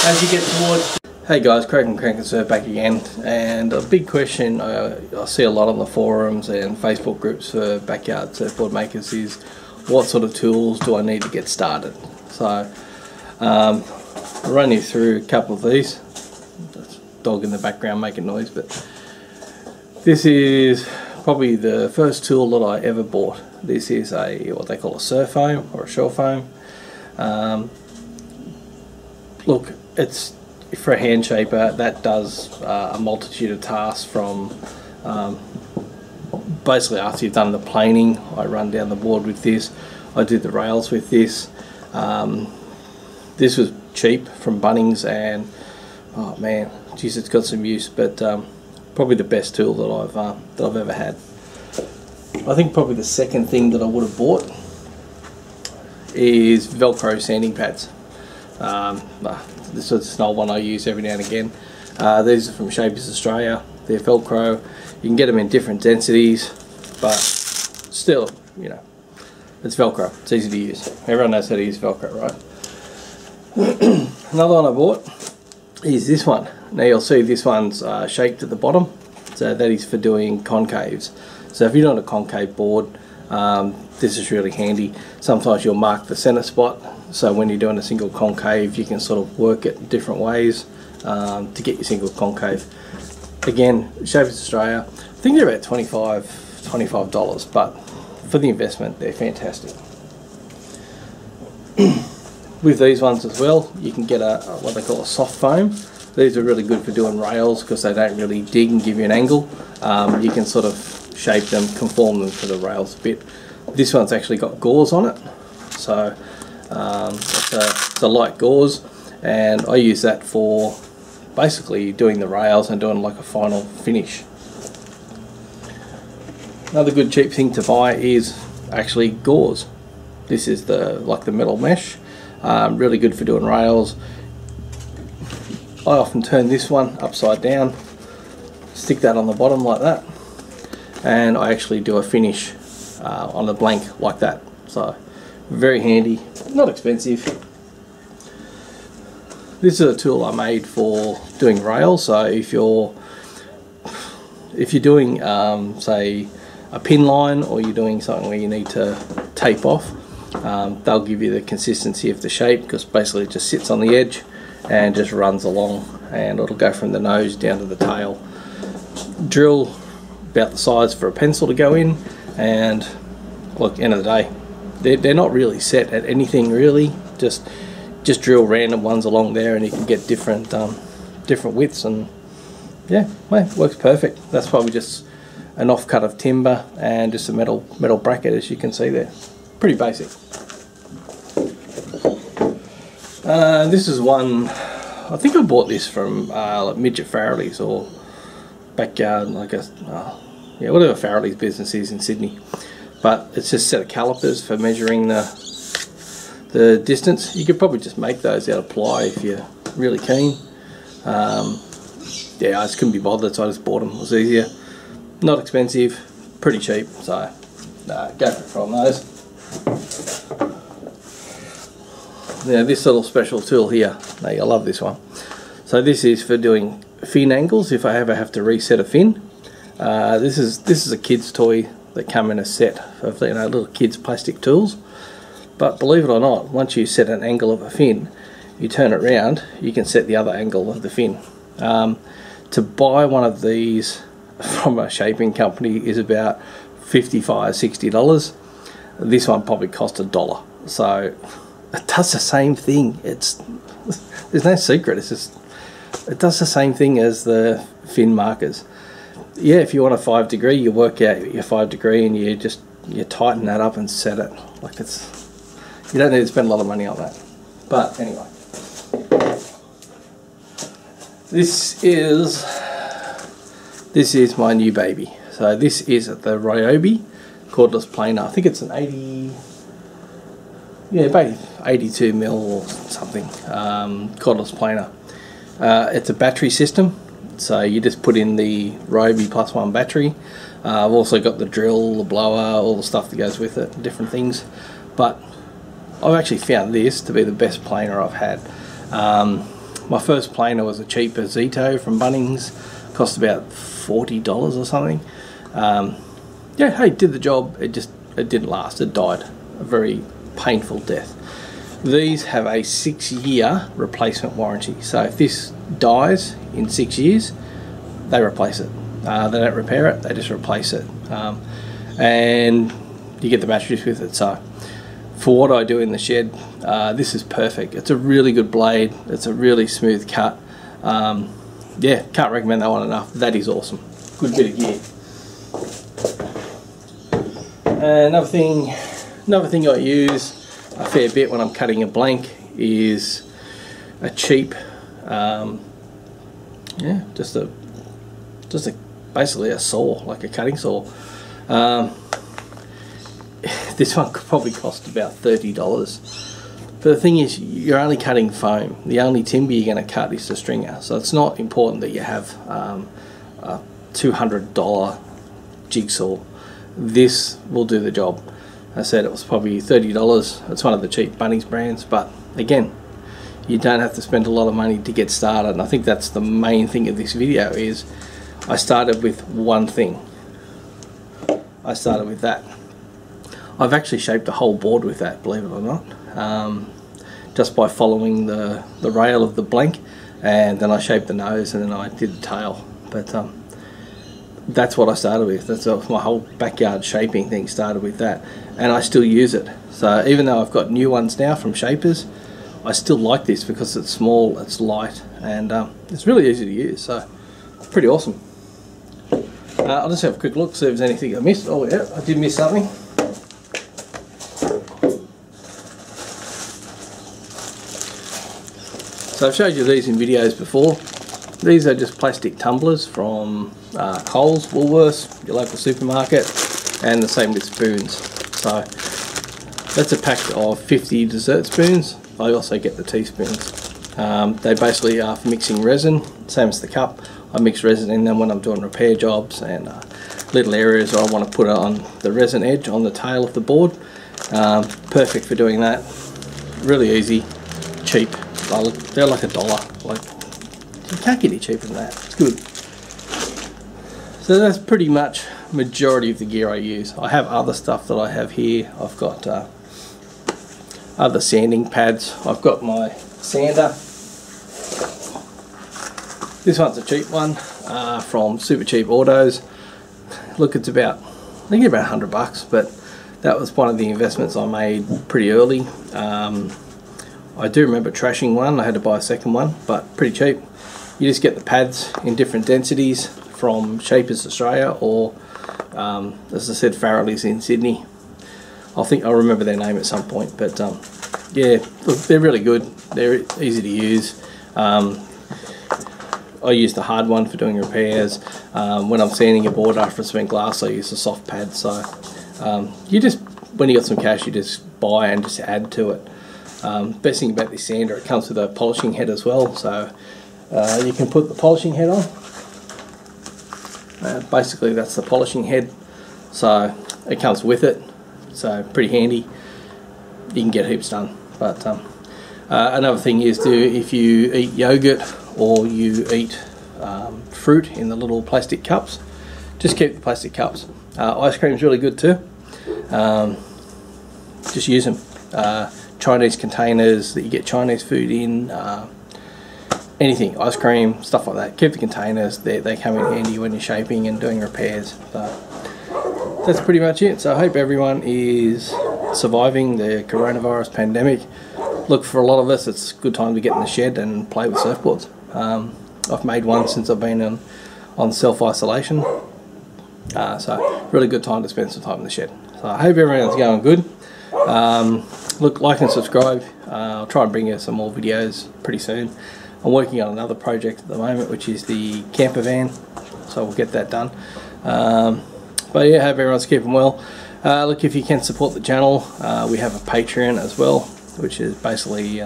as you get towards... Hey guys, Craig and Crank and Surf back again, and a big question I see a lot on the forums and Facebook groups for backyard surfboard makers is what sort of tools do I need to get started? So I'll run you through a couple of these. That's a dog in the background making noise, but this is probably the first tool that I ever bought. This is a what they call a surf foam or a shore foam. Look, it's for a hand shaper that does a multitude of tasks from basically after you've done the planing, I run down the board with this, I do the rails with this. This was cheap from Bunnings and oh man, geez, it's got some use, but probably the best tool that I've ever had. I think probably the second thing that I would have bought is Velcro sanding pads. This is an old one I use every now and again. These are from Shapers Australia. They're Velcro. You can get them in different densities, but still, you know, it's Velcro. It's easy to use. Everyone knows how to use Velcro, right? Another one I bought is this one. Now you'll see this one's shaped at the bottom, so that is for doing concaves. So if you're doing a concave board, this is really handy. Sometimes you'll mark the center spot, so when you're doing a single concave you can sort of work it different ways to get your single concave. Again, Shapers Australia, I think they're about $25, but for the investment they're fantastic. With these ones as well, you can get a what they call a soft foam. These are really good for doing rails because they don't really dig and give you an angle. You can sort of shape them, conform them to the rails a bit. This one's actually got gauze on it, so it's a light gauze, and I use that for basically doing the rails and doing like a final finish. Another good cheap thing to buy is actually gauze. This is the metal mesh, really good for doing rails. I often turn this one upside down, stick that on the bottom like that, and I actually do a finish on the blank like that. So very handy, not expensive. This is a tool I made for doing rails. So if you're doing say a pin line, or you're doing something where you need to tape off, they'll give you the consistency of the shape, because basically it just sits on the edge and just runs along, and it'll go from the nose down to the tail. Drill about the size for a pencil to go in, and look, end of the day, they're not really set at anything really. Just drill random ones along there, and you can get different widths, and yeah, well, it works perfect. That's probably just an offcut of timber and just a metal bracket, as you can see there. Pretty basic. This is one, I think I bought this from like Midget Farrelly's or Backyard, like yeah, whatever Farrelly's business is in Sydney. But it's just a set of calipers for measuring the distance. You could probably just make those out of ply if you're really keen. Yeah, I just couldn't be bothered, so I just bought them. It was easier. Not expensive, pretty cheap, so go for it from those. Now this little special tool here, now you'll love this one. So this is for doing fin angles if I ever have to reset a fin. This is a kid's toy that come in a set of, you know, little kids plastic tools. But believe it or not, once you set an angle of a fin, you turn it round, you can set the other angle of the fin. To buy one of these from a shaping company is about $55, $60. This one probably cost $1. So it does the same thing. There's no secret. It's just, it does the same thing as the fin markers. Yeah, if you want a 5 degree, you work out your 5 degree and you tighten that up and set it. Like, you don't need to spend a lot of money on that. But anyway, this is my new baby. So this is the Ryobi cordless planer. I think it's an 82 mil or something cordless planer. It's a battery system, so you just put in the Ryobi +1 battery. I've also got the drill, the blower, all the stuff that goes with it, different things. But I've actually found this to be the best planer I've had. My first planer was a cheaper Zito from Bunnings, cost about $40 or something. Yeah, hey, did the job. It didn't last. It died a very painful death. These have a 6-year replacement warranty, so if this dies in 6 years, they replace it. They don't repair it, they just replace it, and you get the batteries with it. So for what I do in the shed, this is perfect. It's a really good blade, it's a really smooth cut. Yeah, can't recommend that one enough. That is awesome. Good bit of gear. Another thing I use a fair bit when I'm cutting a blank is a cheap, yeah, just basically a saw, like a cutting saw. This one could probably cost about $30. But the thing is, you're only cutting foam. The only timber you're going to cut is the stringer. So it's not important that you have a $200 jigsaw. This will do the job. I said it was probably $30. It's one of the cheap Bunnings brands, but again, you don't have to spend a lot of money to get started. And I think that's the main thing of this video is I started with one thing. I started with that. I've actually shaped a whole board with that, believe it or not, just by following the rail of the blank, and then I shaped the nose and then I did the tail. But that's what I started with. That's my whole backyard shaping thing started with that, and I still use it. So even though I've got new ones now from Shapers, I still like this because it's small, it's light, and it's really easy to use. So pretty awesome. I'll just have a quick look, see if there's anything I missed. Oh yeah, I did miss something. So I've showed you these in videos before. These are just plastic tumblers from Coles, Woolworths, your local supermarket, and the same with spoons. So that's a pack of 50 dessert spoons. I also get the teaspoons. They basically are for mixing resin, same as the cup. I mix resin in them when I'm doing repair jobs and little areas where I want to put it on the resin edge on the tail of the board. Perfect for doing that. Really easy, cheap. They're like $1. Like, you can't get any cheaper than that. It's good. So that's pretty much majority of the gear I use. I have other stuff that I have here. I've got other sanding pads. I've got my sander. This one's a cheap one from Super Cheap Autos. Look, it's about, I think about $100, but that was one of the investments I made pretty early. I do remember trashing one. I had to buy a second one, but pretty cheap. You just get the pads in different densities from Shapers Australia, or as I said, Farrelly's in Sydney. I'll remember their name at some point, but yeah, look, they're really good. They're easy to use. I use the hard one for doing repairs. When I'm sanding a board after it's been glass, I use a soft pad. So you just, when you got some cash, you just buy and just add to it. Best thing about this sander, it comes with a polishing head as well, so you can put the polishing head on. Basically that's the polishing head, so it comes with it, so pretty handy. You can get heaps done. But another thing is if you eat yogurt or you eat fruit in the little plastic cups, just keep the plastic cups. Ice cream is really good too. Just use them. Chinese containers that you get Chinese food in, anything, ice cream, stuff like that. Keep the containers, they come in handy when you're shaping and doing repairs. So that's pretty much it. So I hope everyone is surviving the coronavirus pandemic. Look, for a lot of us it's a good time to get in the shed and play with surfboards. I've made one since I've been on self-isolation, so really good time to spend some time in the shed. So I hope everyone's going good. Look, like and subscribe. I'll try and bring you some more videos pretty soon. I'm working on another project at the moment, which is the camper van, so we'll get that done. But yeah, hope everyone's keeping well. Look, if you can support the channel, we have a Patreon as well, which is basically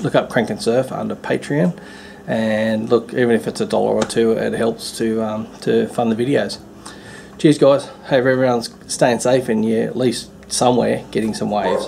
look up Crank and Surf under Patreon, and look, even if it's $1 or $2, it helps to fund the videos. Cheers guys, hope everyone's staying safe and you're at least somewhere getting some waves.